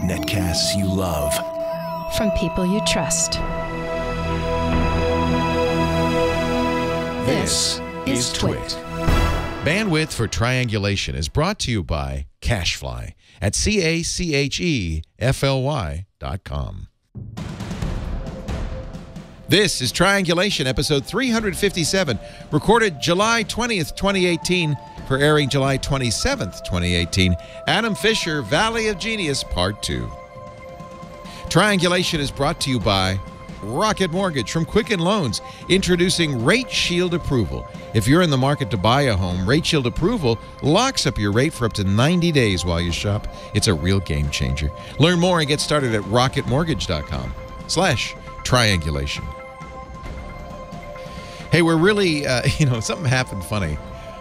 Netcasts you love. From people you trust. This is Twit. Bandwidth for Triangulation is brought to you by Cashfly at CACHEFLY.com. This is Triangulation, episode 357, recorded July 20th, 2018, for airing July 27th, 2018. Adam Fisher, Valley of Genius, Part 2. Triangulation is brought to you by Rocket Mortgage from Quicken Loans, introducing Rate Shield Approval. If you're in the market to buy a home, Rate Shield Approval locks up your rate for up to 90 days while you shop. It's a real game changer. Learn more and get started at rocketmortgage.com/triangulation. Hey, we're really, something happened funny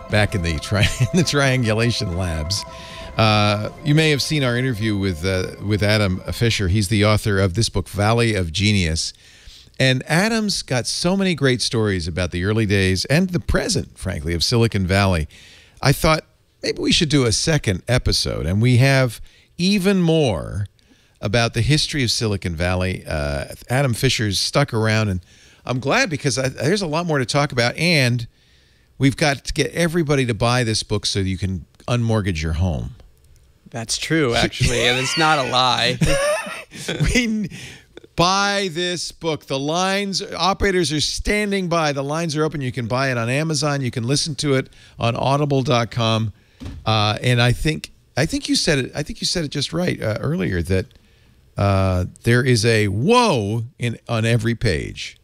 back in the Triangulation Labs. You may have seen our interview with Adam Fisher. He's the author of this book, Valley of Genius. And Adam's got so many great stories about the early days and the present, frankly, of Silicon Valley. I thought maybe we should do a second episode, and we have even more about the history of Silicon Valley. Adam Fisher's stuck around, and I'm glad because there's a lot more to talk about, and we've got to get everybody to buy this book so you can unmortgage your home. That's true, actually, and it's not a lie. Buy this book. The lines, operators are standing by. The lines are open. You can buy it on Amazon. You can listen to it on audible.com. And I think you said it. I think you said it just right earlier that there is a whoa on every page.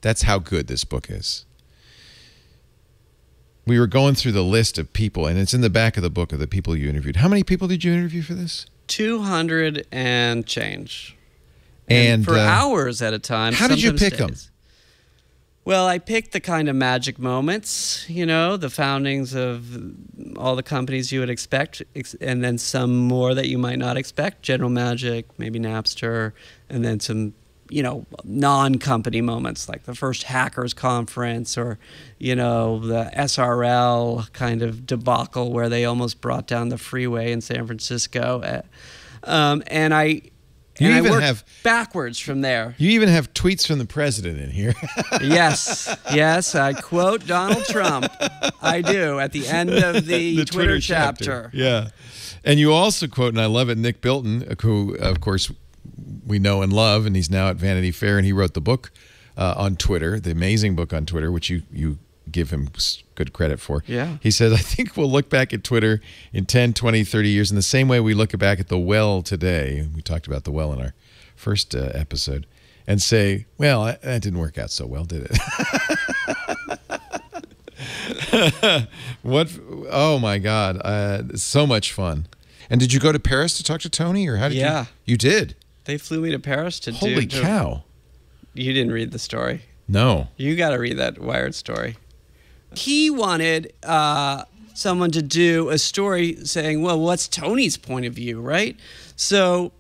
That's how good this book is. We were going through the list of people, and it's in the back of the book of the people you interviewed. How many people did you interview for this? 200 and change. And for hours at a time. How did you pick them? Well, I picked the kind of magic moments, the foundings of all the companies you would expect, and then some more that you might not expect. General Magic, maybe Napster, and then some non-company moments like the first hackers conference or, the SRL kind of debacle where they almost brought down the freeway in San Francisco. And I worked backwards from there. You even have tweets from the president in here. Yes, I quote Donald Trump. I do, at the end of the Twitter chapter. Yeah. And you also quote, and I love it, Nick Bilton, who, of course, we know and love, and he's now at Vanity Fair, and he wrote the book on Twitter, the amazing book on Twitter, which you give him good credit for. Yeah. He says, I think we'll look back at Twitter in 10, 20, 30 years in the same way we look back at the well today. We talked about the well in our first episode, and say, well, that didn't work out so well, did it? Oh, my God. So much fun. And did you go to Paris to talk to Tony, or how did you? You did? They flew me to Paris to Holy cow. You didn't read the story. No. You got to read that Wired story. He wanted someone to do a story saying, well, what's Tony's point of view, right? So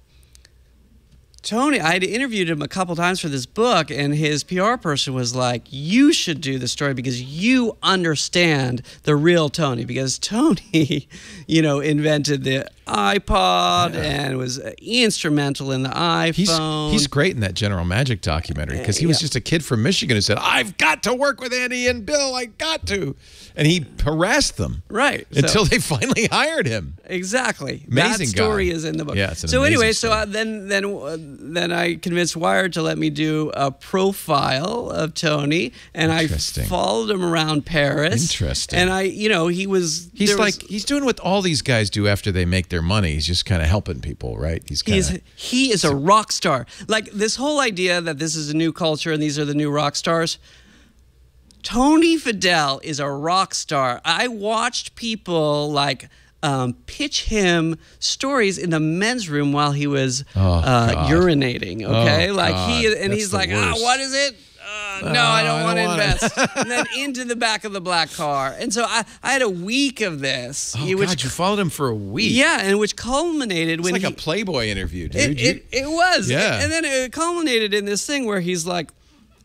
Tony, I had interviewed him a couple times for this book, and his PR person was like, you should do the story because you understand the real Tony, because Tony, invented the iPod and was instrumental in the iPhone. He's great in that General Magic documentary because he was just a kid from Michigan who said, I've got to work with Andy and Bill, I got to. And he harassed them. Right. Until they finally hired him. Exactly. Amazing that story guy. is in the book. Yeah, it's an so anyway, story. then I convinced Wired to let me do a profile of Tony, and I followed him around Paris. Interesting. And he's doing what all these guys do after they make their money. He's just kind of helping people, right? He is a rock star. Like this whole idea that this is a new culture and these are the new rock stars. Tony Fadell is a rock star. I watched people pitch him stories in the men's room while he was urinating. Okay, he's like, what is it? No, I don't want to invest. And then into the back of the black car. And so I had a week of this. Oh, you followed him for a week. Yeah, and which culminated when it's like a Playboy interview, dude. It was. Yeah. And then it culminated in this thing where he's like,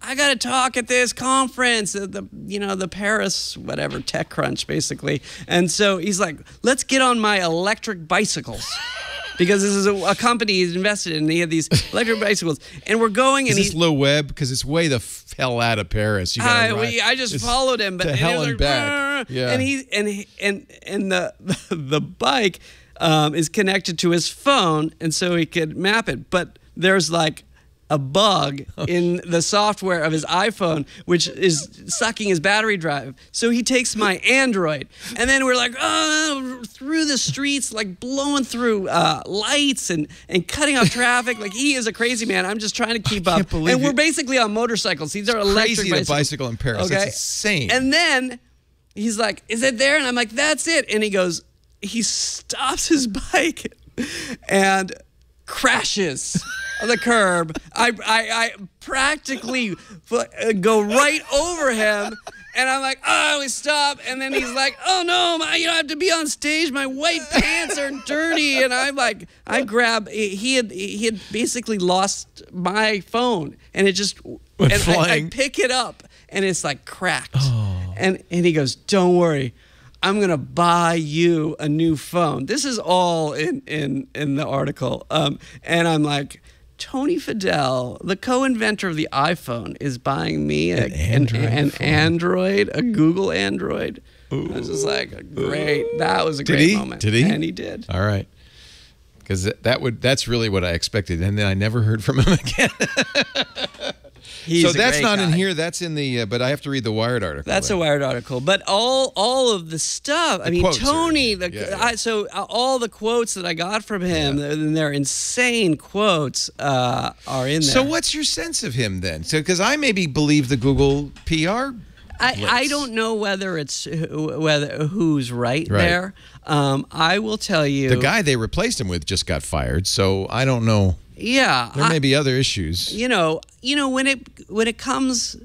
I got to talk at this conference, the Paris, whatever, TechCrunch, basically. And so he's like, let's get on my electric bicycles. Because this is a company he's invested in, and he had these electric bicycles. And we're going, and is this low web? Because it's way the hell out of Paris. I just followed him, but to hell and back. Yeah. And the bike is connected to his phone, and so he could map it. But there's like a bug in the software of his iPhone, which is sucking his battery drive. So he takes my Android, and then we're like, through the streets, like blowing through lights and cutting off traffic. Like, he is a crazy man. I'm just trying to keep up. And we're basically on motorcycles. These are electric bicycles. Crazy to bicycle in Paris. Okay? That's insane. And then he's like, is it there? And I'm like, that's it. And he stops his bike and crashes on the curb. I practically go right over him, and I'm like, oh, we stop. And then he's like, oh no, I have to be on stage. My white pants are dirty. And I'm like, he had basically lost my phone, and it just I pick it up, and it's like cracked. Oh. And he goes, don't worry, I'm gonna buy you a new phone. This is all in the article. And I'm like, Tony Fadell, the co-inventor of the iPhone, is buying me an Android, a Google Android. Ooh. I was just like, great. That was a great moment. Did he? And he did. All right. Because that's really what I expected, and then I never heard from him again. So that's not in here. That's in the. But I have to read the Wired article. That's a Wired article. But all of the stuff. I mean, Tony. So all the quotes that I got from him, and they're insane quotes, are in there. So what's your sense of him then? So because I maybe believe the Google PR. I don't know whether who's right there. I will tell you, the guy they replaced him with just got fired. So I don't know. Yeah, there may be other issues. When it comes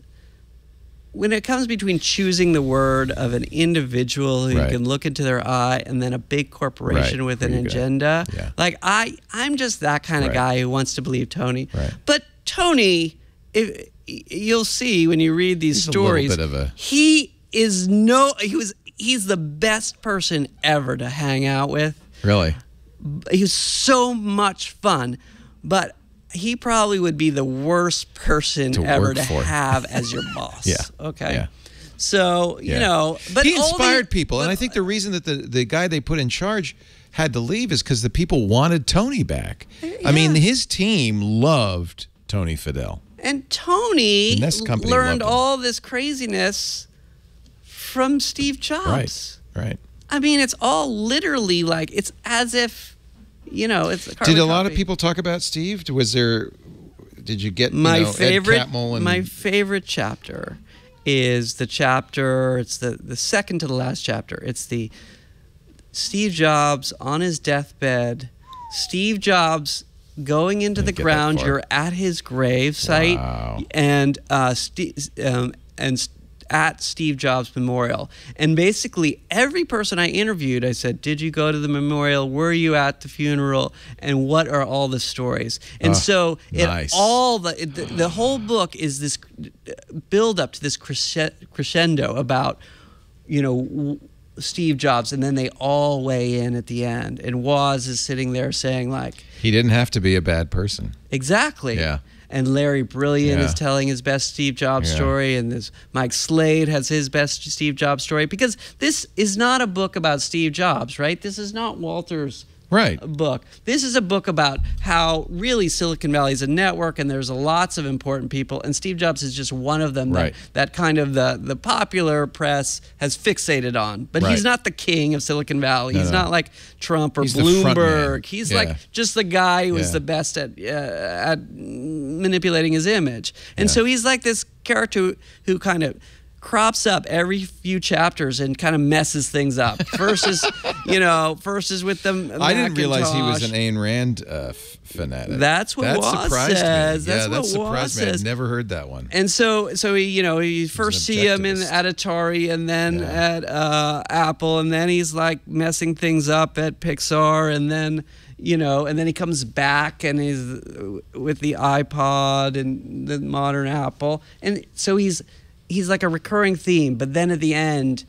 between choosing the word of an individual who you can look into their eye, and then a big corporation with an agenda. Yeah. Like I'm just that kind of guy who wants to believe Tony. Right. But Tony, you'll see when you read these stories, he's the best person ever to hang out with. Really? He was so much fun. But he probably would be the worst person ever to have as your boss. Yeah. Okay. Yeah. So, but he inspired people. And I think the reason that the guy they put in charge had to leave is because the people wanted Tony back. Yeah. I mean, his team loved Tony Fadell. And Tony learned all this craziness from Steve Jobs. Right. I mean, it's all literally like, it's as if, it's a Did a lot of people talk about Steve? Did you get my favorite? Ed Catmull and my favorite chapter is the chapter. It's the second to the last chapter. It's the Steve Jobs on his deathbed. Steve Jobs going into the ground. You're at his grave site, and at Steve Jobs Memorial. And basically every person I interviewed, I said, did you go to the memorial? Were you at the funeral? And what are all the stories? And so the whole book is this build up to this crescendo about, Steve Jobs, and then they all weigh in at the end. And Woz is sitting there saying like, he didn't have to be a bad person. Exactly. Yeah. And Larry Brilliant is telling his best Steve Jobs story, and this Mike Slade has his best Steve Jobs story, because this is not a book about Steve Jobs, right? This is not Walter's book. This is a book about how really Silicon Valley is a network, and there's lots of important people, and Steve Jobs is just one of them that kind of the popular press has fixated on. But he's not the king of Silicon Valley. He's not like Trump or Bloomberg. He's like just the guy who is the best at manipulating his image. And so he's like this character who kind of crops up every few chapters and kind of messes things up. First is with the Macintosh. I didn't realize he was an Ayn Rand fanatic. That's what Woz says. That surprised me. I'd never heard that one. And so you first see him at Atari, and then at Apple, and then he's like messing things up at Pixar, and then and then he comes back and he's with the iPod and the modern Apple. And so he's like a recurring theme. But then at the end,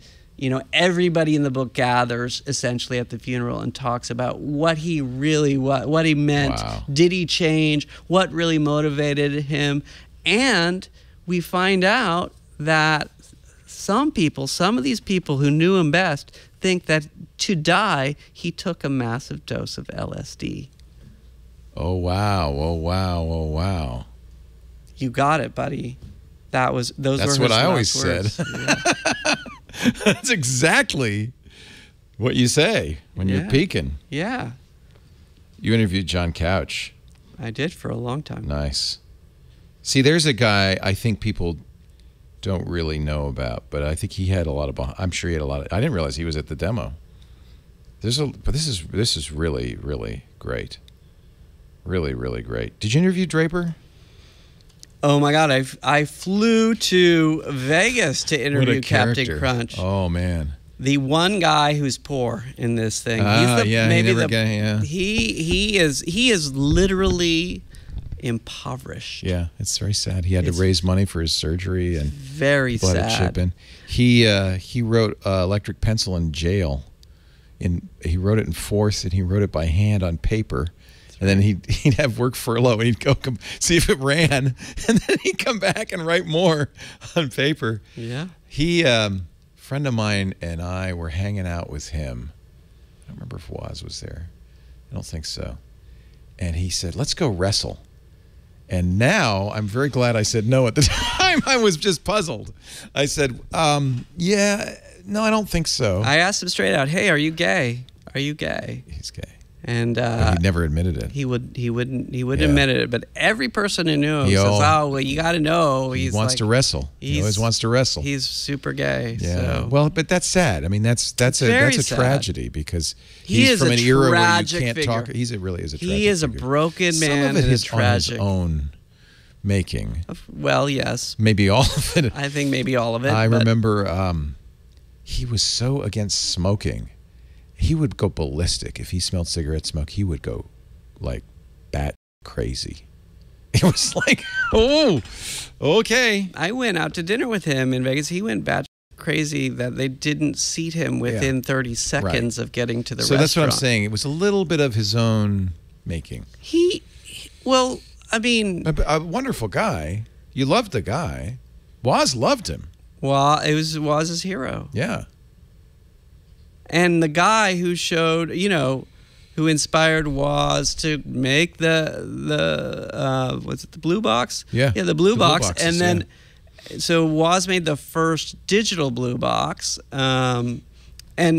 everybody in the book gathers essentially at the funeral and talks about what he really what he meant. Wow. Did he change? What really motivated him? And we find out that some of these people who knew him best think that to die, he took a massive dose of LSD. Oh, wow. Oh, wow. Oh, wow. You got it, buddy. Those were That's his what I always last words. said. Yeah. That's exactly what you say when you're peaking. Yeah. You interviewed John Couch. I did for a long time. Nice. See, there's a guy I think people don't really know about, but I think he had a lot of. I'm sure he had a lot of. I didn't realize he was at the demo. But this is really, really great. Really, really great. Did you interview Draper? Oh my God! I flew to Vegas to interview Captain Crunch. Oh man. The one guy who's poor in this thing. He is literally impoverished. Yeah, it's very sad. He had to raise money for his surgery and very sad. He wrote Electric Pencil in jail. He wrote it in fourths and he wrote it by hand on paper. And then he'd have work furlough and he'd go see if it ran, and then he'd come back and write more on paper. Yeah. Friend of mine and I were hanging out with him. I don't remember if Woz was there. I don't think so. And he said, "Let's go wrestle." And now I'm very glad I said no at the time. I was just puzzled. I said, "Yeah, no, I don't think so." I asked him straight out, "Hey, are you gay? Are you gay?" He's gay. And he never admitted it. He wouldn't admit it. But every person who knew him says, "Oh, well, you got to know he wants to wrestle. He always wants to wrestle. He's super gay." Yeah. So. Well, but that's sad. I mean, that's a tragedy because he's from an era where you can't talk. He really is a tragic. He is a broken man and a tragic. On his own making. Well, yes. Maybe all of it. I think maybe all of it. I remember he was so against smoking. He would go ballistic. If he smelled cigarette smoke, he would go like bat crazy. It was like, oh, okay. I went out to dinner with him in Vegas. He went bat crazy that they didn't seat him within 30 seconds of getting to the restaurant. So that's what I'm saying. It was a little bit of his own making. Well, I mean. A wonderful guy. You loved the guy. Woz loved him. Well, it was Woz's hero. Yeah. And the guy who showed, who inspired Woz to make the what's it, the blue box? Yeah. Yeah, the blue box. Blue boxes, and then, so Woz made the first digital blue box. And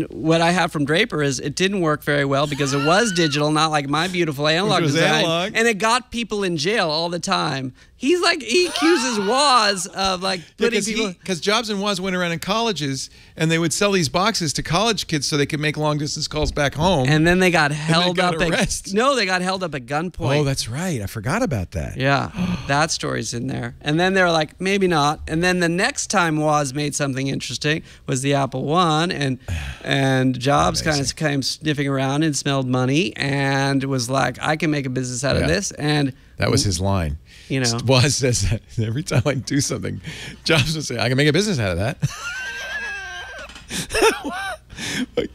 what I have from Draper is it didn't work very well because it was digital, not like my beautiful analog design. Analog. And it got people in jail all the time. He accuses Woz of putting people. Because Jobs and Woz went around in colleges and they would sell these boxes to college kids so they could make long distance calls back home. And then they got held up. They got at gunpoint. Oh, that's right. I forgot about that. Yeah, that story's in there. And then they're like, maybe not. And then the next time Woz made something interesting was the Apple I, and Jobs kind of came sniffing around and smelled money and was like, I can make a business out of this. And that was his line. Woz says that every time I do something, Jobs would say, I can make a business out of that.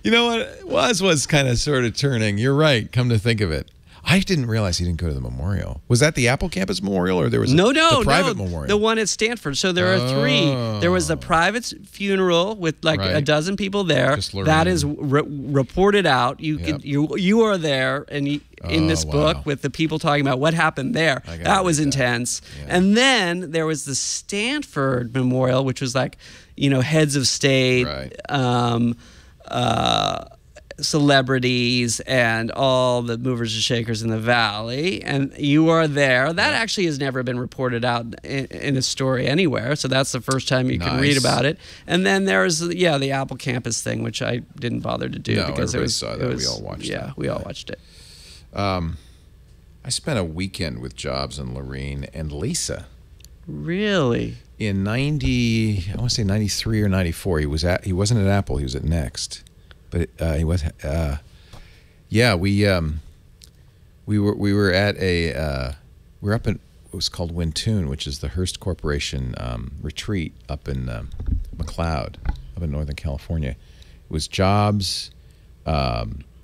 You know what? Woz was kind of sort of turning. You're right, come to think of it. I didn't realize he didn't go to the memorial. Was that the Apple Campus Memorial, or there was the private memorial? The one at Stanford. So there are three. There was the private funeral with a dozen people there. That is reported out. You are there, and in this book with the people talking about what happened there. That was intense. Yeah. And then there was the Stanford Memorial, which was heads of state. Celebrities and all the movers and shakers in the valley, and you are there. That actually has never been reported out in a story anywhere, so that's the first time you can read about it. And then there's the Apple Campus thing, which I didn't bother to do because it was. We all watched it. Yeah, we all watched it. I spent a weekend with Jobs and Lorene and Lisa. Really? In 90, I want to say 93 or 94. He wasn't at Apple. He was at Next. But he was, we we were at we were up in, it was called Wintoon, which is the Hearst Corporation retreat up in McLeod, up in Northern California. It was Jobs,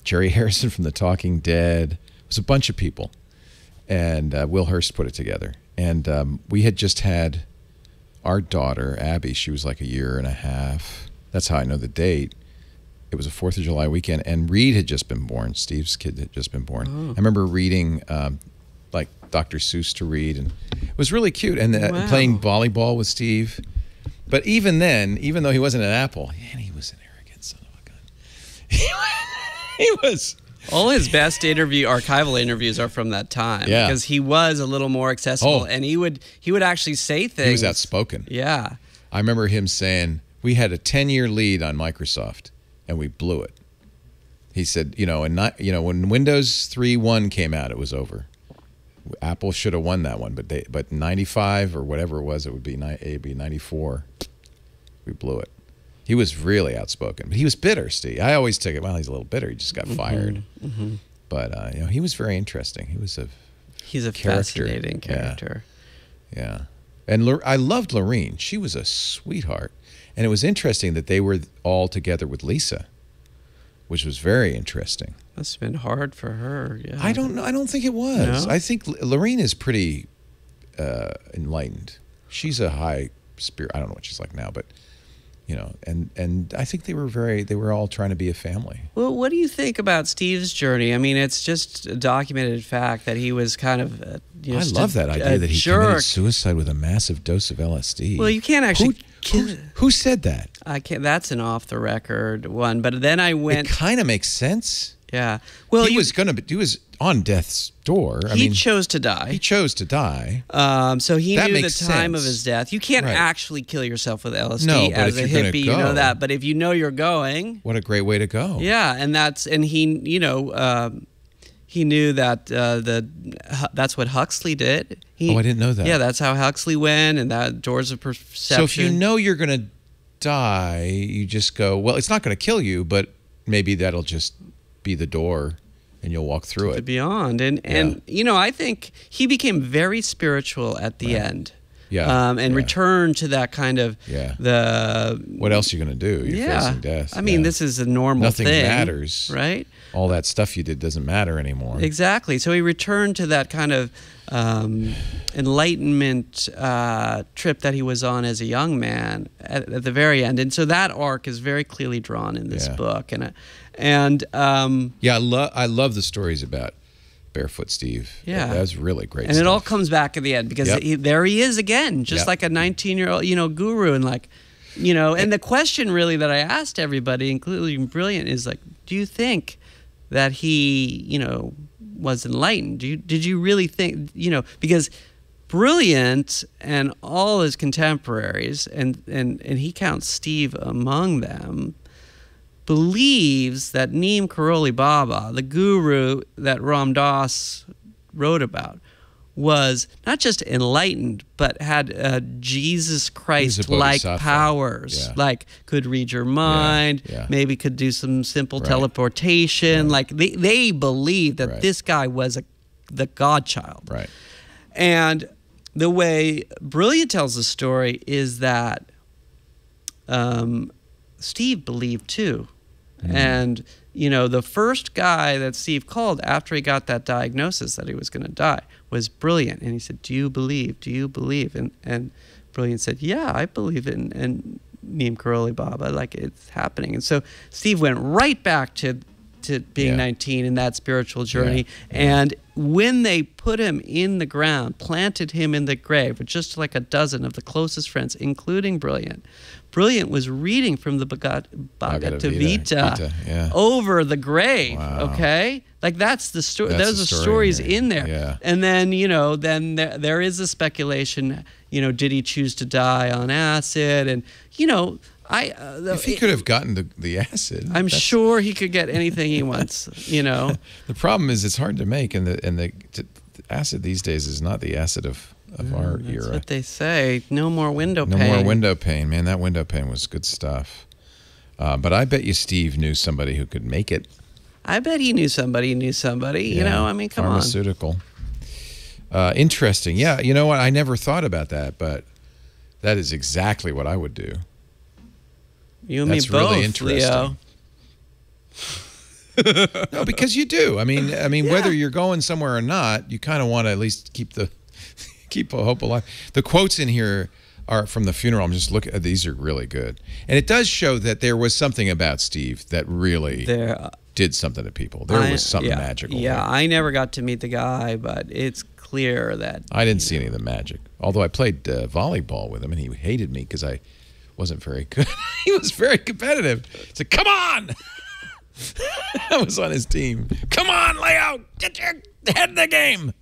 Jerry Harrison from the Talking Dead. It was a bunch of people, and Will Hearst put it together. And we had just had our daughter, Abby. She was like a year and a half. That's how I know the date. It was a 4th of July weekend, and Reed had just been born. Steve's kid had just been born. I remember reading like Dr. Seuss to Reed, and it was really cute. And playing volleyball with Steve. But even then, even though he wasn't an Apple, man, he was an arrogant son of a gun. He was. All his best archival interviews are from that time. Yeah. Because he was a little more accessible, and he would actually say things. He was outspoken. Yeah. I remember him saying, we had a 10-year lead on Microsoft, and we blew it. He said, when Windows 3.1 came out, it was over. Apple should have won that one, but 95 or whatever it was, it would be 94. We blew it. He was really outspoken, but he was bitter, Steve. I always took it, well, he's a little bitter. He just got fired. But he was very interesting. He's a fascinating character. Yeah. And I loved Lorene. She was a sweetheart. And it was interesting that they were all together with Lisa, which was very interesting. Must have been hard for her. Yeah. I don't know. I don't think it was. No? I think Lorene is pretty enlightened. She's a high spirit. I don't know what she's like now, but and I think they were all trying to be a family. Well, what do you think about Steve's journey? I mean, it's just a documented fact that he was kind of I love that idea that he committed suicide with a massive dose of LSD. Well, you can't actually who said that? I can't. That's an off the record one. But then I went. It kind of makes sense. Yeah. Well, he was on death's door. He chose to die. He chose to die. So he knew the time of sense. his death. You can't actually kill yourself with LSD but as if a you're hippie. You know that. But if you know you're going, what a great way to go. Yeah, and he knew that that's what Huxley did. I didn't know that. Yeah, that's how Huxley went, and that doors of perception. So if you know you're going to die, you just go, well, it's not going to kill you, but maybe that'll just be the door and you'll walk through it. Beyond. And I think he became very spiritual at the end. Yeah. And returned to that kind of what else are you going to do? You're facing death. I mean, this is a normal thing. Nothing matters. Right? All that stuff you did doesn't matter anymore. Exactly. So he returned to that kind of enlightenment trip that he was on as a young man at the very end. And so that arc is very clearly drawn in this book. I love the stories about Barefoot Steve. Yeah. That was really great and stuff. It all comes back at the end because there he is again, just like a 19-year-old, guru. And and the question really that I asked everybody, including Brilliant, is like, do you think that he, was enlightened? Did you really think, because Brilliant and all his contemporaries, and he counts Steve among them, believes that Neem Karoli Baba, the guru that Ram Dass wrote about, was not just enlightened, but had Jesus Christ-like powers, like could read your mind, maybe could do some simple teleportation. Like they believed that this guy was the Godchild. Right. And the way Brilliant tells the story is that Steve believed too. And, the first guy that Steve called after he got that diagnosis that he was going to die was Brilliant. And he said, do you believe? Do you believe? And Brilliant said, yeah, I believe in Neem Karoli Baba. Like, it's happening. And so Steve went right back to being 19 in that spiritual journey. And when they put him in the ground, planted him in the grave with just like a dozen of the closest friends, including Brilliant was reading from the Bhagavad Gita over the grave. Wow. Okay, like that's the story. Those are stories in there. Yeah. And then then there is a speculation. Did he choose to die on acid? And if he could have gotten the acid, I'm sure he could get anything he wants. The problem is it's hard to make, and the acid these days is not the acid of our era. That's what they say. No more window pane. No more window pane, man. That window pane was good stuff. But I bet you Steve knew somebody who could make it. I bet he knew somebody who knew somebody. You know, I mean, come on. Pharmaceutical. Interesting. Yeah, you know what? I never thought about that, but that is exactly what I would do. You and me both, really interesting. Leo. No, because you do. I mean, whether you're going somewhere or not, you kind of want to at least keep a hope alive. The quotes in here are from the funeral. I'm just looking at these; are really good, and it does show that there was something about Steve that really did something to people. There was something magical. Yeah, there. I never got to meet the guy, but it's clear that I didn't see any of the magic. Although I played volleyball with him, and he hated me because I wasn't very good. He was very competitive. He said, "Come on." I was on his team. Come on, Leo, get your head in the game.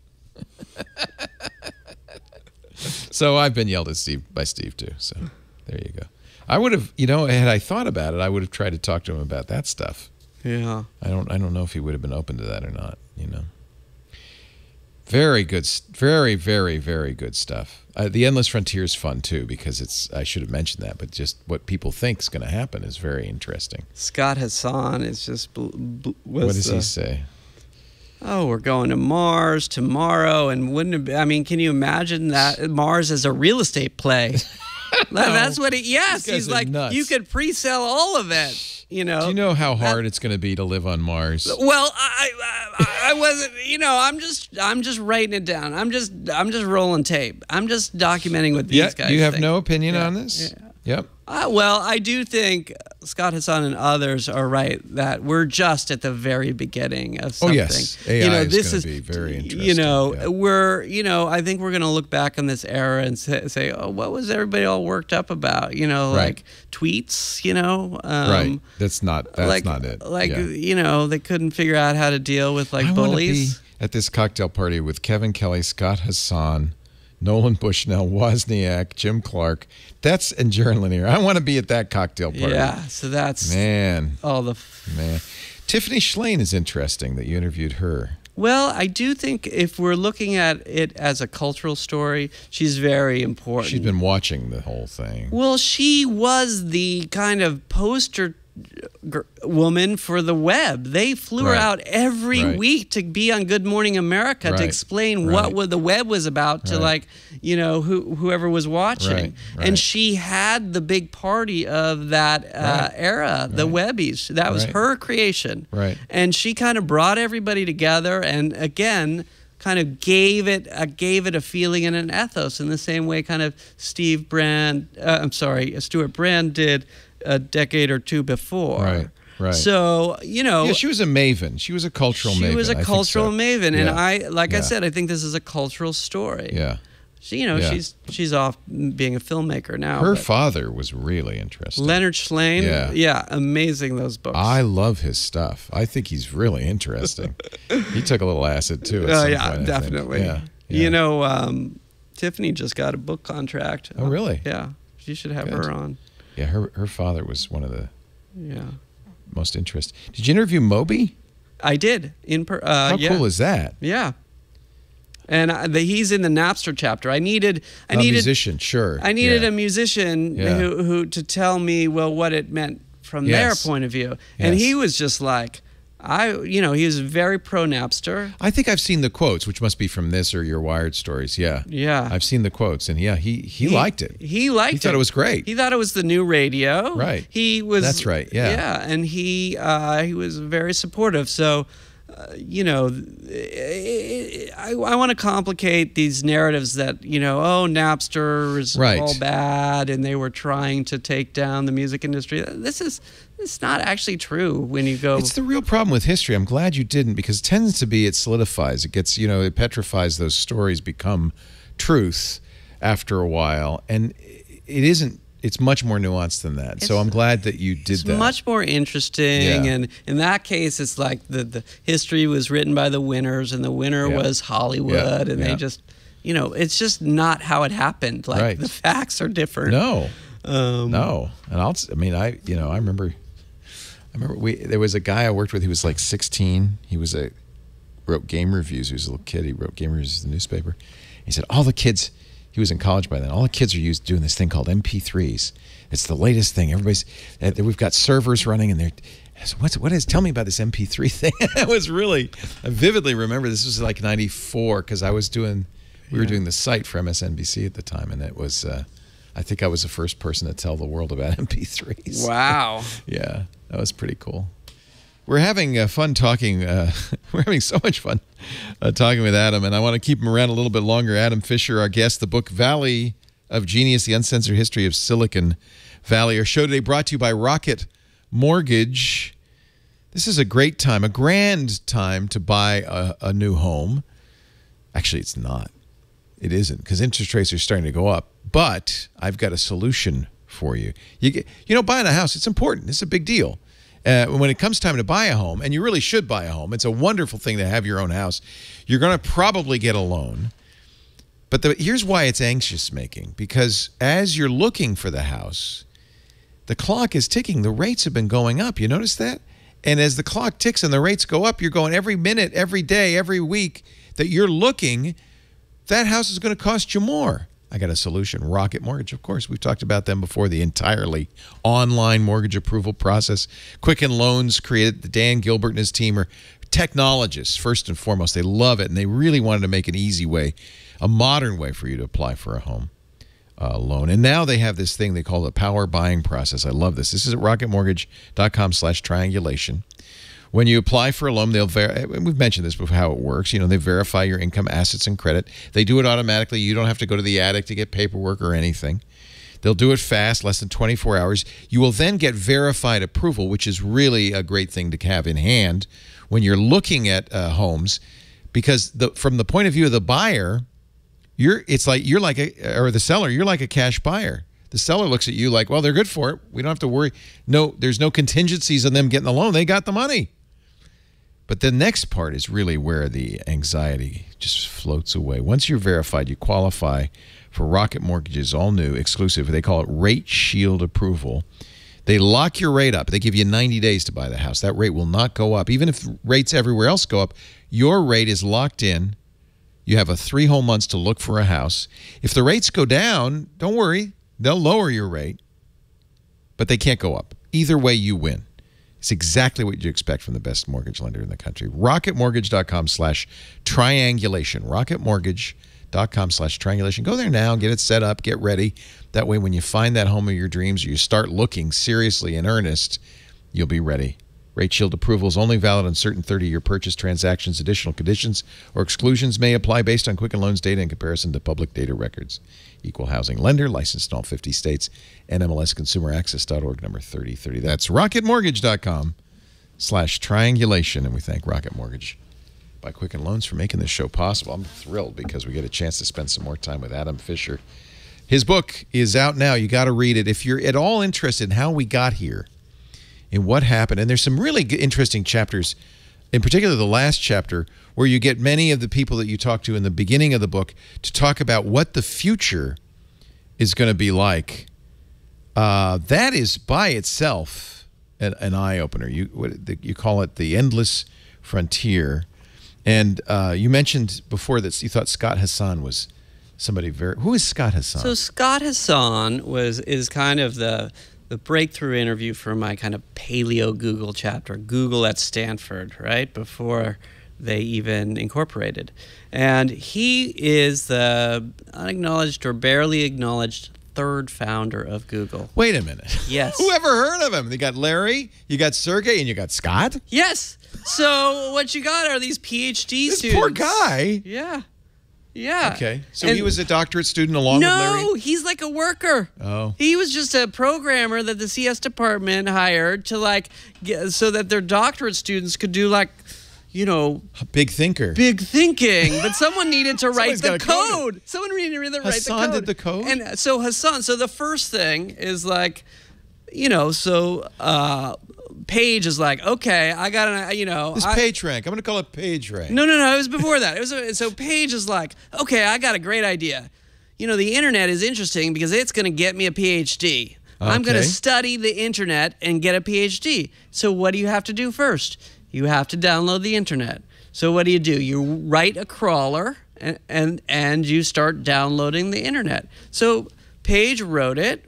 So I've been yelled at by Steve too. So there you go. I would have, had I thought about it, I would have tried to talk to him about that stuff. Yeah. I don't know if he would have been open to that or not. Very good, very, very, very good stuff. The Endless Frontier is fun too because I should have mentioned that, but just what people think is going to happen is very interesting. Scott Hassan is just. What does he say? Oh, we're going to Mars tomorrow, and wouldn't it be, I mean, can you imagine that Mars as a real estate play? That's what it. Yes, he's like nuts. You could pre-sell all of it. Do you know how hard it's going to be to live on Mars? Well, I wasn't. I'm just writing it down. I'm just rolling tape. I'm just documenting what these guys. You have think. no opinion on this? Yeah. Yep. Well, I do think Scott Hassan and others are right that we're just at the very beginning of something. Oh yes, AI is going to be very interesting. I think we're going to look back on this era and say, oh, what was everybody all worked up about? Like tweets. Right. That's not it. They couldn't figure out how to deal with bullies. I want to be at this cocktail party with Kevin Kelly, Scott Hassan, Nolan Bushnell, Wozniak, Jim Clark, and Jaron Lanier. I want to be at that cocktail party. Yeah, so that's all the man. Tiffany Schlane is interesting that you interviewed her. Well, I do think if we're looking at it as a cultural story, she's very important. She's been watching the whole thing. Well, she was the kind of poster woman for the web. They flew her out every week to be on Good Morning America to explain what the web was about to whoever was watching. And she had the big party of that era, the Webbies. That was her creation. And she kind of brought everybody together and again kind of gave it a feeling and an ethos in the same way kind of Stuart Brand did a decade or two before. Right. So, she was a maven. She was a cultural maven. She was a cultural maven. And I said, I think this is a cultural story. Yeah. She's off being a filmmaker now. Her father was really interesting. Leonard Schlane. Yeah, amazing, those books. I love his stuff. I think he's really interesting. He took a little acid too at some point, definitely. Yeah. Tiffany just got a book contract. Oh, really? Yeah. You should have her on. Yeah, her father was one of the most interesting. Did you interview Moby? I did. How cool is that? Yeah. And he's in the Napster chapter. I needed a musician, sure. I needed a musician who to tell me what it meant from their point of view. And he was just like, he was very pro Napster. I think I've seen the quotes, which must be from this or your Wired stories. Yeah. Yeah. I've seen the quotes, and he liked it. He liked it. He thought it was great. He thought it was the new radio. Right. He was. That's right. Yeah. Yeah, and he was very supportive. So, I want to complicate these narratives that Napster is all bad and they were trying to take down the music industry. It's not actually true when you go. It's the real problem with history. I'm glad you didn't, because it tends to be, it solidifies. It gets, it petrifies. Those stories become truth after a while, and it isn't. It's much more nuanced than that. So I'm glad that you did that. It's much more interesting, and in that case, it's like the history was written by the winners, and the winner was Hollywood, and they just, it's just not how it happened. Like the facts are different. No, no, and I remember there was a guy I worked with. He was like 16. He wrote game reviews. He was a little kid. He wrote game reviews in the newspaper. He said all the kids. He was in college by then. All the kids are doing this thing called MP3s. It's the latest thing. We've got servers running, and So tell me about this MP3 thing. I vividly remember this was like 94 because we were doing the site for MSNBC at the time, and it was, I think I was the first person to tell the world about MP3s. Wow. Yeah, that was pretty cool. We're having fun talking. We're having so much fun talking with Adam, and I want to keep him around a little bit longer. Adam Fisher, our guest, the book Valley of Genius, The Uncensored History of Silicon Valley. Our show today brought to you by Rocket Mortgage. This is a great time, a grand time to buy a new home. Actually, it's not. It isn't, because interest rates are starting to go up. But I've got a solution for you. Buying a house, it's important. It's a big deal. When it comes time to buy a home, and you really should buy a home, it's a wonderful thing to have your own house. You're going to probably get a loan. But here's why it's anxious-making. Because as you're looking for the house, the clock is ticking. The rates have been going up. You notice that? And as the clock ticks and the rates go up, you're going every minute, every day, every week that you're looking, that house is going to cost you more. I got a solution. Rocket Mortgage, of course. We've talked about them before, the entirely online mortgage approval process. Quicken Loans created. Dan Gilbert and his team are technologists, first and foremost. They love it, and they really wanted to make an easy way, a modern way for you to apply for a home loan. And now they have this thing they call the power buying process. I love this. This is at rocketmortgage.com/triangulation. When you apply for a loan, we've mentioned this before, how it works. They verify your income, assets, and credit. They do it automatically. You don't have to go to the attic to get paperwork or anything. They'll do it fast, less than 24 hours. You will then get verified approval, which is really a great thing to have in hand when you're looking at homes, because from the point of view of the buyer, you're like the seller, you're like a cash buyer. The seller looks at you like, well, they're good for it. We don't have to worry. No, there's no contingencies on them getting the loan. They got the money. But the next part is really where the anxiety just floats away. Once you're verified, you qualify for Rocket Mortgage's all-new exclusive, they call it Rate Shield approval. They lock your rate up. They give you 90 days to buy the house. That rate will not go up. Even if rates everywhere else go up, your rate is locked in. You have 3 whole months to look for a house. If the rates go down, don't worry. They'll lower your rate, but they can't go up. Either way, you win. It's exactly what you expect from the best mortgage lender in the country. RocketMortgage.com/triangulation. RocketMortgage.com/triangulation. Go there now, get it set up, get ready. That way, when you find that home of your dreams, or you start looking seriously in earnest, you'll be ready. Rate Shield approval is only valid on certain 30-year purchase transactions. Additional conditions or exclusions may apply based on Quicken Loans data in comparison to public data records. Equal housing lender, licensed in all 50 states, NMLSconsumeraccess.org, number 3030. That's rocketmortgage.com/triangulation. And we thank Rocket Mortgage by Quicken Loans for making this show possible. I'm thrilled because we get a chance to spend some more time with Adam Fisher. His book is out now. You got to read it. If you're at all interested in how we got here, in what happened, and there's some really interesting chapters, in particular the last chapter, where you get many of the people that you talk to in the beginning of the book to talk about what the future is going to be like. That is by itself an eye-opener. You call it the endless frontier. And you mentioned before that you thought Scott Hassan was somebody very... Who is Scott Hassan? So Scott Hassan is kind of the breakthrough interview for my kind of paleo Google chapter, Google at Stanford, right? Before they even incorporated. And he is the unacknowledged or barely acknowledged third founder of Google. Wait a minute. Yes. Who ever heard of him? You got Larry, you got Sergey, and you got Scott? Yes. So what you got are these PhD this students. Poor guy. Yeah. Yeah. Okay. So he was a doctorate student along with Larry? No, he's like a worker. Oh. He was just a programmer that the CS department hired to so that their doctorate students could do a big thinker. Big thinking. But someone needed to write the code. Someone needed to write the code. Hassan did the code? And so Hassan, so the first thing is Page is like, okay, I got an, This PageRank. I'm going to call it PageRank. No. It was before that. So Page is like, okay, I got a great idea. The internet is interesting because it's going to get me a PhD. Okay. I'm going to study the internet and get a PhD. So what do you have to do first? You have to download the internet. So what do? You write a crawler and you start downloading the internet. So Page wrote it.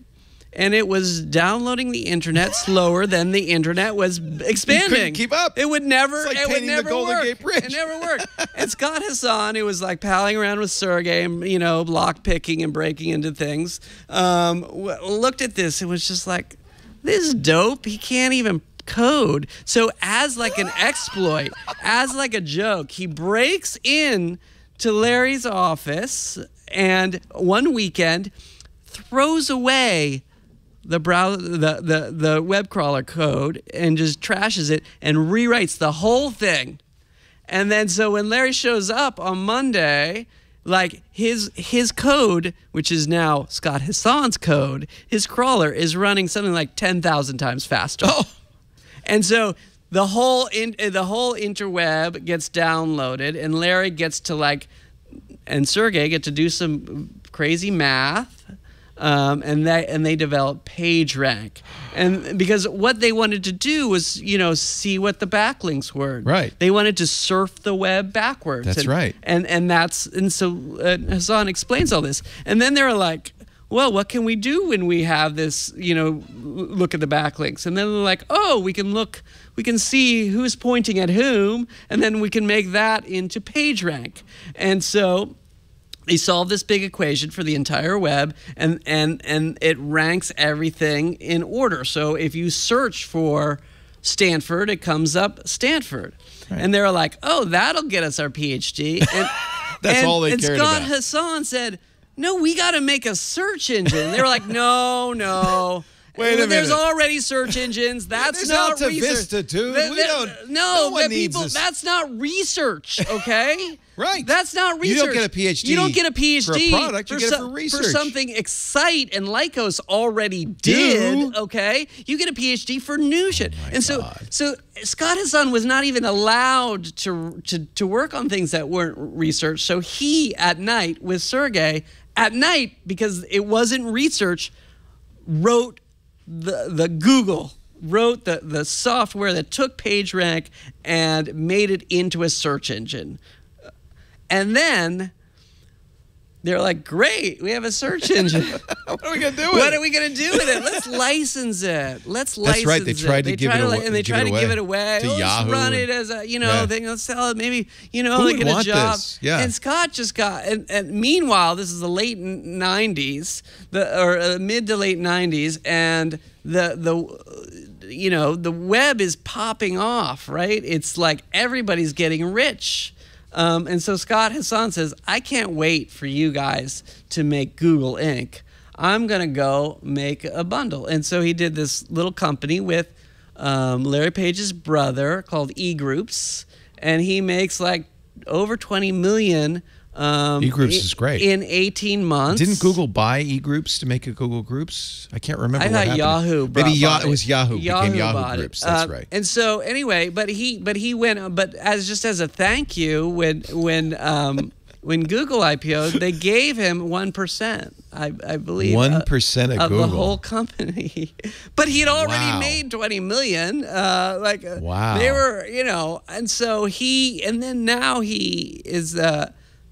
and it was downloading the internet slower than the internet was expanding. You couldn't keep up. It would never. It's like it would painting the never Golden work. Gate Bridge. It never worked. And Scott Hassan, who was like palling around with Sergey, you know, lock picking and breaking into things, looked at this and was just like, "This is dope. He can't even code." So as like an exploit, as like a joke, he breaks in to Larry's office and one weekend throws away the web crawler code and just trashes it and rewrites the whole thing. And then so when Larry shows up on Monday, like his code, which is now Scott Hassan's code, his crawler is running something like 10,000 times faster. Oh. And so the whole interweb gets downloaded, and Larry gets to and Sergey get to do some crazy math, and they develop PageRank, and because what they wanted to do was see what the backlinks were. Right. They wanted to surf the web backwards. That's right. And so Hassan explains all this, and then they're like, well, what can we do when we have this, look at the backlinks? And then they're like, oh, we can see who's pointing at whom, and then we can make that into PageRank. And so they solve this big equation for the entire web, and it ranks everything in order. So if you search for Stanford, it comes up Stanford. Right. And they're like, oh, that'll get us our PhD. And, That's all they cared about. And Scott Hassan said, no, we got to make a search engine. They were like, no. Wait a minute. There's already search engines. That's not Alta research. Vista, dude. No one needs this. That's not research, okay? Right. That's not research. You don't get a PhD. You don't get a PhD for a product. You get it for research. For something Excite and Lycos already did, okay? You get a PhD for new shit. And so Scott Hassan was not even allowed to work on things that weren't research. So he, at night, with Sergey, because it wasn't research, wrote wrote the software that took PageRank and made it into a search engine. And then they're like, great, we have a search engine. What are we going to do with it? What are we going to do with it? Let's license it. Let's license it. That's right. They tried to give it away. And they tried to give it away. To Yahoo. Let's run it as a, thing. Let's sell it. Maybe, Who like would get a want job. this? Yeah. And Scott just got, and meanwhile, this is the late 90s, or mid to late 90s, and the web is popping off, right? It's like everybody's getting rich. And so Scott Hassan says, I can't wait for you guys to make Google Inc. I'm going to go make a bundle. And so he did this little company with Larry Page's brother called eGroups. And he makes like over 20 million eGroups is great. In 18 months. Didn't Google buy eGroups to make it Google Groups? I can't remember. I what thought happened. Yahoo. Maybe it was Yahoo. Became Yahoo bought Groups. It. That's right. And so anyway, but he went. But as a thank you, when Google IPO'd, they gave him 1%. I believe 1% of Google, the whole company. But he had already made 20 million. Wow. They were, and so now he is.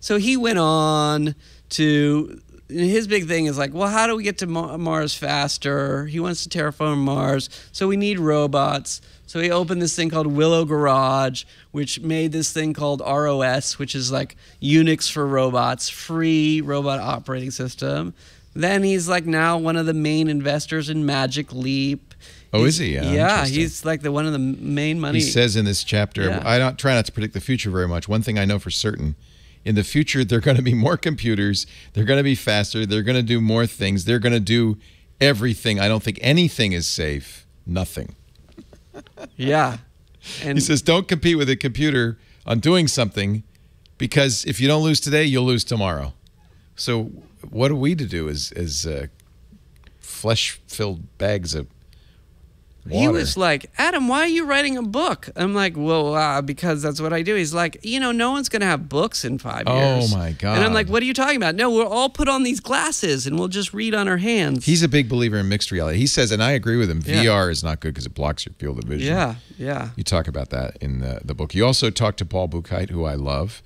So he went on to, his big thing is like, well, how do we get to Mars faster? He wants to terraform Mars, so we need robots. So he opened this thing called Willow Garage, which made this thing called ROS, which is like Unix for robots, free robot operating system. Then he's like now one of the main investors in Magic Leap. Oh, is he? Yeah, he's like one of the main money. He says in this chapter, I try not to predict the future very much. One thing I know for certain, in the future, there are going to be more computers. They're going to be faster. They're going to do more things. They're going to do everything. I don't think anything is safe. Nothing. Yeah. And he says, don't compete with a computer on doing something, because if you don't lose today, you'll lose tomorrow. So what are we to do as flesh-filled bags of water? He was like, Adam, why are you writing a book? I'm like, well, because that's what I do. He's like, no one's going to have books in 5 years. Oh, my God. And I'm like, what are you talking about? No, we'll all put on these glasses and we'll just read on our hands. He's a big believer in mixed reality. He says, and I agree with him, VR is not good because it blocks your field of vision. Yeah. You talk about that in the book. You also talk to Paul Buchheit, who I love.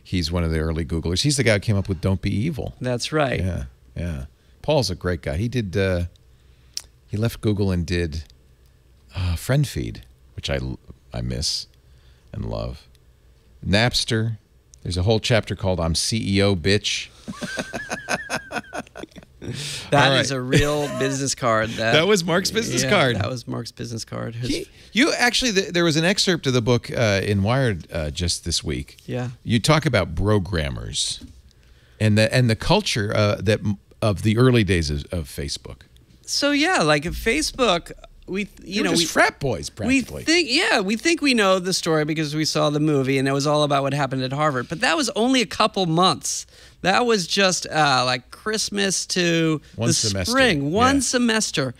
He's one of the early Googlers. He's the guy who came up with Don't Be Evil. That's right. Yeah. Paul's a great guy. He did... He left Google and did Friend Feed, which I miss and love. Napster. There's a whole chapter called "I'm CEO, Bitch." That is a real business card. That was Mark's business card. That was Mark's business card. You actually, there was an excerpt of the book in Wired just this week. Yeah. You talk about programmers and the culture of the early days of Facebook. So yeah, like Facebook, we frat boys practically. We think we know the story because we saw the movie and it was all about what happened at Harvard. But that was only a couple months. That was just like Christmas to the spring, one semester.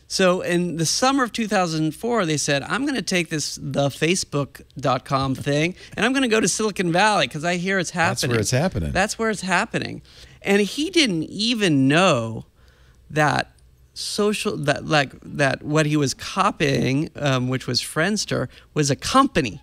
So in the summer of 2004, they said, I'm going to take the Facebook.com thing and I'm going to go to Silicon Valley because I hear it's happening. That's where it's happening. That's where it's happening. And he didn't even know that that what he was copying, which was Friendster, was a company.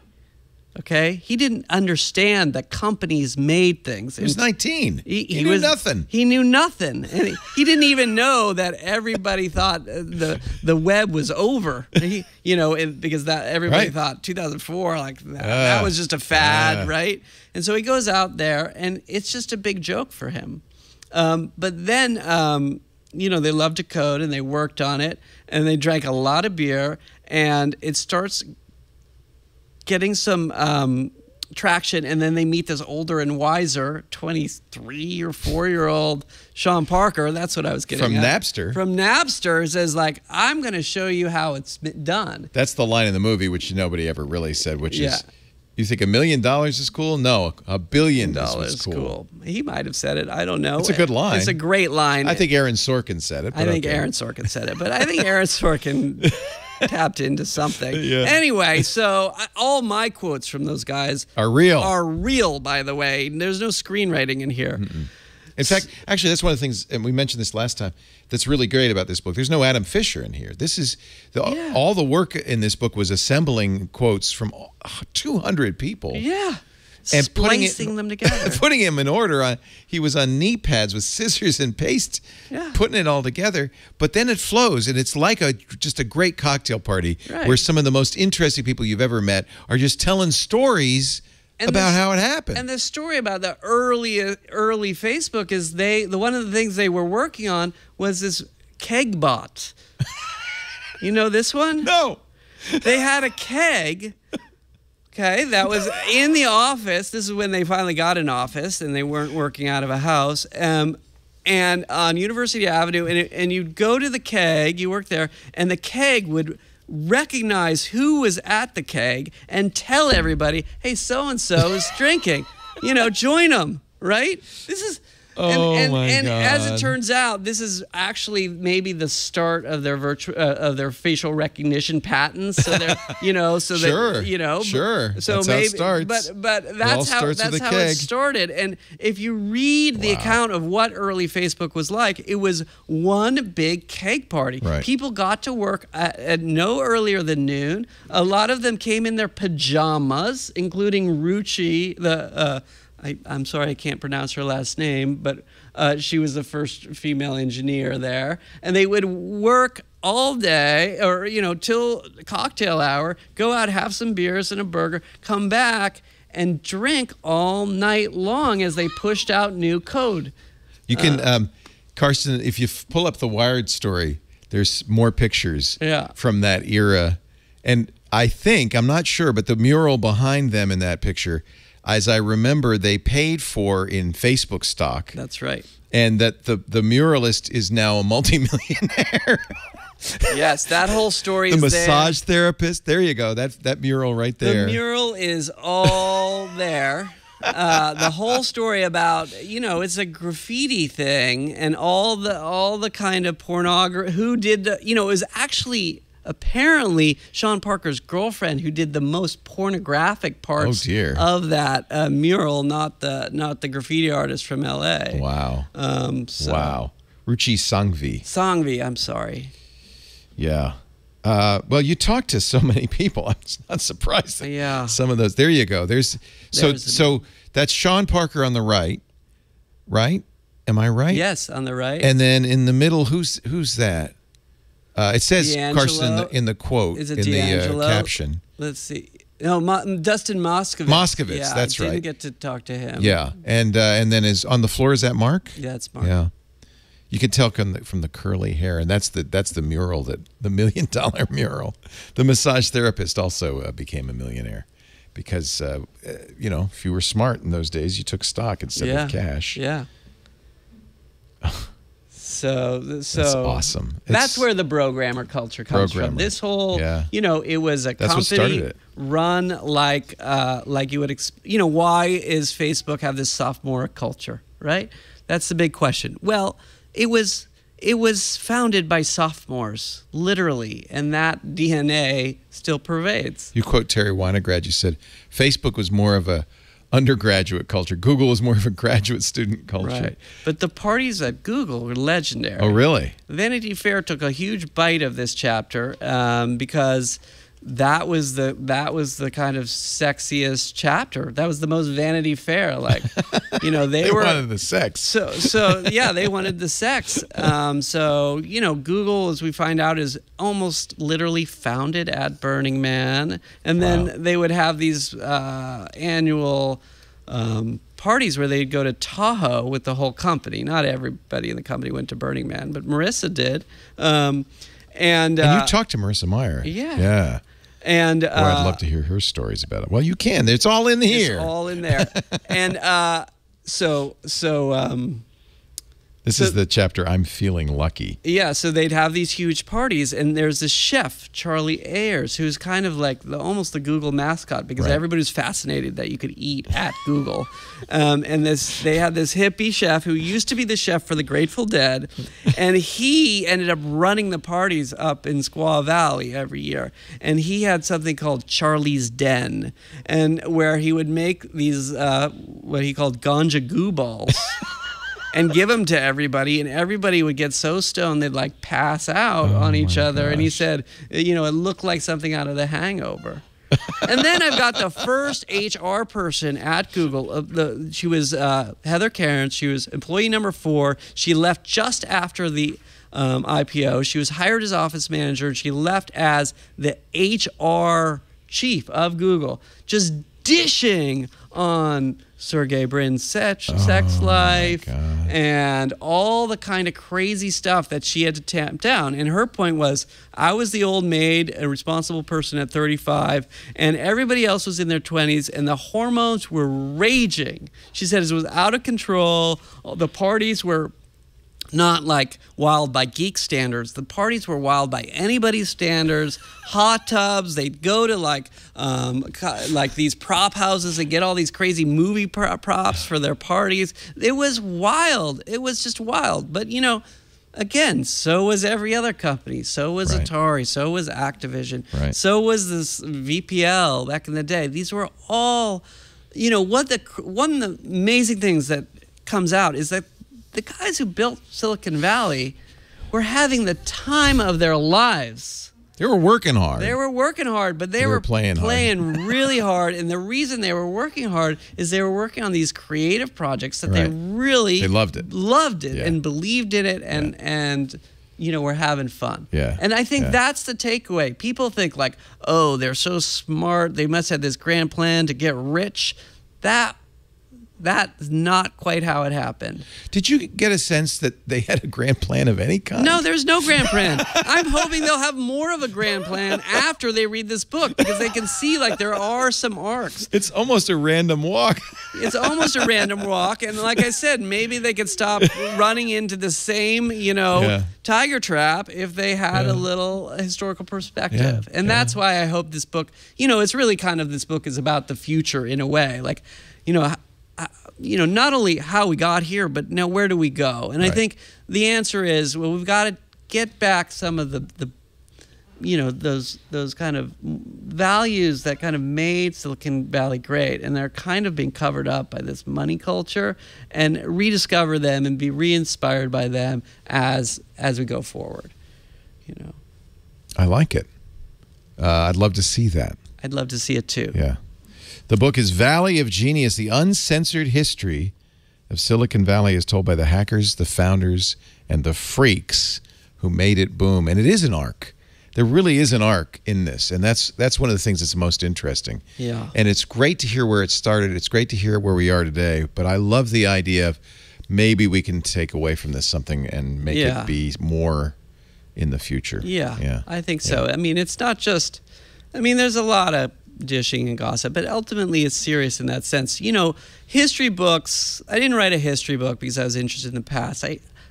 Okay, he didn't understand that companies made things. He was 19. He knew nothing. He knew nothing, and he didn't even know that everybody thought the web was over. Because everybody thought 2004, like that was just a fad, right? And so he goes out there, and it's just a big joke for him. But then, they loved to code, and they worked on it, and they drank a lot of beer, and it starts getting some traction, and then they meet this older and wiser 23 or 4-year-old Sean Parker. That's what I was getting at. Napster. From Napster says, like, I'm going to show you how it's done. That's the line in the movie which nobody ever really said, which is, you think $1 million is cool? No, $1 billion is cool. He might have said it. I don't know. It's a good line. It's a great line. I think Aaron Sorkin said it. I think Aaron Sorkin said it, but I think Aaron Sorkin tapped into something. Yeah. Anyway, so all my quotes from those guys are real. By the way. There's no screenwriting in here. In fact, actually, that's one of the things, and we mentioned this last time, that's really great about this book. There's no Adam Fisher in here. This is all the work in this book was assembling quotes from 200 people. Yeah. And splicing them together. Putting them in order. He was on knee pads with scissors and paste, putting it all together. But then it flows, and it's like just a great cocktail party where some of the most interesting people you've ever met are just telling stories about how it happened. And the story about the early Facebook is one of the things they were working on was this keg bot. You know this one? No. They had a keg. Okay, that was in the office. This is when they finally got an office and they weren't working out of a house. And on University Avenue, and you'd go to the keg, you worked there, and the keg would recognize who was at the keg and tell everybody, hey, so-and-so is drinking. Join them, right? This is... And as it turns out, this is actually maybe the start of their facial recognition patents. So they're, So that's how it starts. But that's how it started. And if you read the account of what early Facebook was like, it was one big keg party. Right. People got to work at no earlier than noon. A lot of them came in their pajamas, including Ruchi, I'm sorry, I can't pronounce her last name, but she was the first female engineer there. And they would work all day or, till cocktail hour, go out, have some beers and a burger, come back and drink all night long as they pushed out new code. You can, Carson, if you pull up the Wired story, there's more pictures from that era. And I'm not sure, but the mural behind them in that picture, as I remember, they paid for in Facebook stock. That's right. And that the muralist is now a multimillionaire. Yes, that whole story is there. The massage therapist. There you go. That mural right there. The mural is all there. The whole story about, it's a graffiti thing and all the kind of pornography. Who did it was actually... Apparently, Sean Parker's girlfriend, who did the most pornographic parts of that mural, not the graffiti artist from L.A. Wow. Wow. Ruchi Sangvi. Sangvi, I'm sorry. Yeah. Well, you talk to so many people. I'm not surprised. Yeah. Some of those. There you go. So that's Sean Parker on the right, right? Am I right? Yes, on the right. And then in the middle, who's that? It says Carson D'Angelo? in the quote, Is it in D'Angelo? the caption. Let's see. No, Dustin Moskovitz. Moskovitz, yeah, that's I right. didn't get to talk to him. Yeah, and then is on the floor. Is that Mark? Yeah, it's Mark. Yeah, you can tell from the curly hair, and that's the mural, the $1 million mural. The massage therapist also became a millionaire because if you were smart in those days, you took stock instead of cash. Yeah. So that's awesome. That's where the programmer culture comes from. This whole, it was a company run like you would, why is Facebook have this sophomoric culture, right? That's the big question. Well, it was founded by sophomores, literally, and that DNA still pervades. You quote Terry Winograd. You said Facebook was more of a undergraduate culture. Google was more of a graduate student culture. Right. But the parties at Google were legendary. Oh, really? Vanity Fair took a huge bite of this chapter because that was the kind of sexiest chapter. That was the most Vanity Fair. Like, they wanted the sex. So yeah, they wanted the sex. Google, as we find out, is almost literally founded at Burning Man, and then they would have these annual parties where they'd go to Tahoe with the whole company. Not everybody in the company went to Burning Man, but Marissa did. And you talked to Marissa Meyer. Yeah. And I'd love to hear her stories about it. Well, you can. It's all in here. It's all in there. And this is the chapter I'm feeling lucky. Yeah, so they'd have these huge parties, and there's this chef, Charlie Ayers, who's kind of like almost the Google mascot because everybody was fascinated that you could eat at Google. They had this hippie chef who used to be the chef for the Grateful Dead, and he ended up running the parties up in Squaw Valley every year. And he had something called Charlie's Den, and where he would make these what he called ganja goo balls. And give them to everybody, and everybody would get so stoned they'd like pass out on each other. Gosh. And he said, it looked like something out of The Hangover. And then I've got the first HR person at Google. She was Heather Cairns. She was employee number 4. She left just after the IPO. She was hired as office manager, and she left as the HR chief of Google, just dishing on Sergey Brin's sex life and all the kind of crazy stuff that she had to tamp down. And her point was, I was the old maid, a responsible person at 35, and everybody else was in their 20s, and the hormones were raging. She said it was out of control. The parties were not like wild by geek standards. The parties were wild by anybody's standards. Hot tubs. They'd go to like these prop houses and get all these crazy movie props for their parties. It was wild. It was just wild. But again, so was every other company. So was Atari. So was Activision. So was this VPL back in the day. These were all, one of the amazing things that comes out is that the guys who built Silicon Valley were having the time of their lives. They were working hard. They were working hard, but they were playing really hard. And the reason they were working hard is they were working on these creative projects that they loved it and believed in it and were having fun. Yeah. And I think that's the takeaway. People think like, oh, they're so smart. They must have this grand plan to get rich. That's not quite how it happened. Did you get a sense that they had a grand plan of any kind? No, there's no grand plan. I'm hoping they'll have more of a grand plan after they read this book because they can see like there are some arcs. It's almost a random walk. It's almost a random walk. And like I said, maybe they could stop running into the same, tiger trap if they had a little historical perspective. And that's why I hope this book, it's really kind of, this book is about the future in a way. Like, not only how we got here, but now where do we go? And I think the answer is, well, we've got to get back some of the those kind of values that kind of made Silicon Valley great, and they're kind of being covered up by this money culture, and rediscover them and be re-inspired by them as we go forward. I like it. I'd love to see that. I'd love to see it too. Yeah. The book is Valley of Genius, the uncensored history of Silicon Valley as told by the hackers, the founders, and the freaks who made it boom. And it is an arc. There really is an arc in this, and that's one of the things that's most interesting. Yeah. And it's great to hear where it started. It's great to hear where we are today. But I love the idea of maybe we can take away from this something and make it be more in the future. Yeah, I think so. I mean, it's not just, I mean, there's a lot of dishing and gossip, but ultimately it's serious in that sense. You know, history books, I didn't write a history book because I was interested in the past.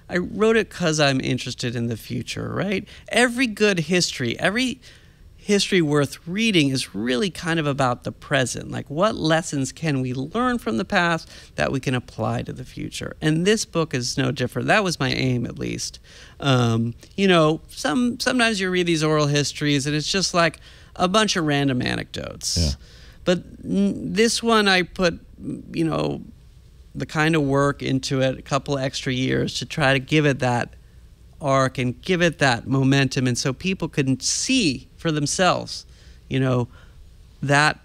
I wrote it because I'm interested in the future, right? Every good history, every history worth reading is really kind of about the present. Like, what lessons can we learn from the past that we can apply to the future? And this book is no different. That was my aim, at least. You know, sometimes you read these oral histories and it's just like a bunch of random anecdotes. Yeah. But this one I put, you know, the kind of work into it, a couple extra years to try to give it that arc and give it that momentum, and so people can see for themselves, you know, that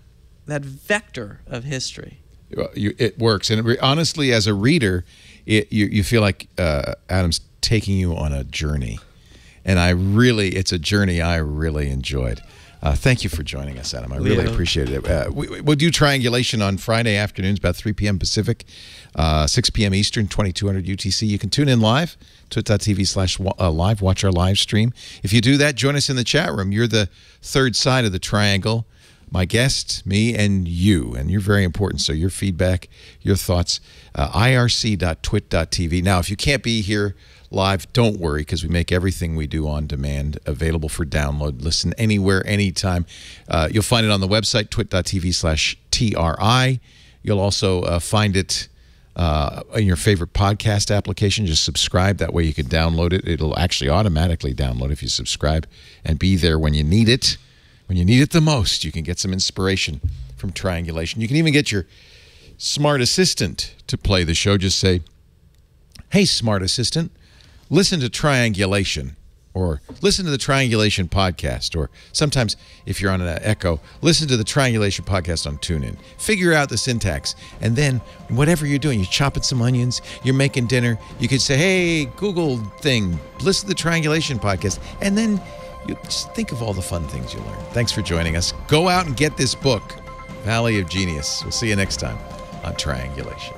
vector of history. It works, and honestly, as a reader, you feel like Adam's taking you on a journey, and it's a journey I really enjoyed. Thank you for joining us, Adam. I really appreciate it. We'll do Triangulation on Friday afternoons, about 3 p.m. Pacific, 6 p.m. Eastern, 2200 UTC. You can tune in live, twit.tv/live, watch our live stream. If you do that, join us in the chat room. You're the third side of the triangle, my guest, me, and you. And you're very important, so your feedback, your thoughts, irc.twit.tv. Now, if you can't be here live, don't worry, because we make everything we do on demand available for download. Listen anywhere, anytime. You'll find it on the website, twit.tv/TRI. You'll also find it in your favorite podcast application. Just subscribe. That way you can download it. It'll actually automatically download if you subscribe and be there when you need it. When you need it the most, you can get some inspiration from Triangulation. You can even get your smart assistant to play the show. Just say, "Hey, smart assistant, listen to Triangulation," or listen to the Triangulation podcast, or sometimes if you're on an Echo, listen to the Triangulation podcast on TuneIn. Figure out the syntax, and then whatever you're doing, you're chopping some onions, you're making dinner, you could say, "Hey, Google thing, listen to the Triangulation podcast," and then you just think of all the fun things you learn. Thanks for joining us. Go out and get this book, Valley of Genius. We'll see you next time on Triangulation.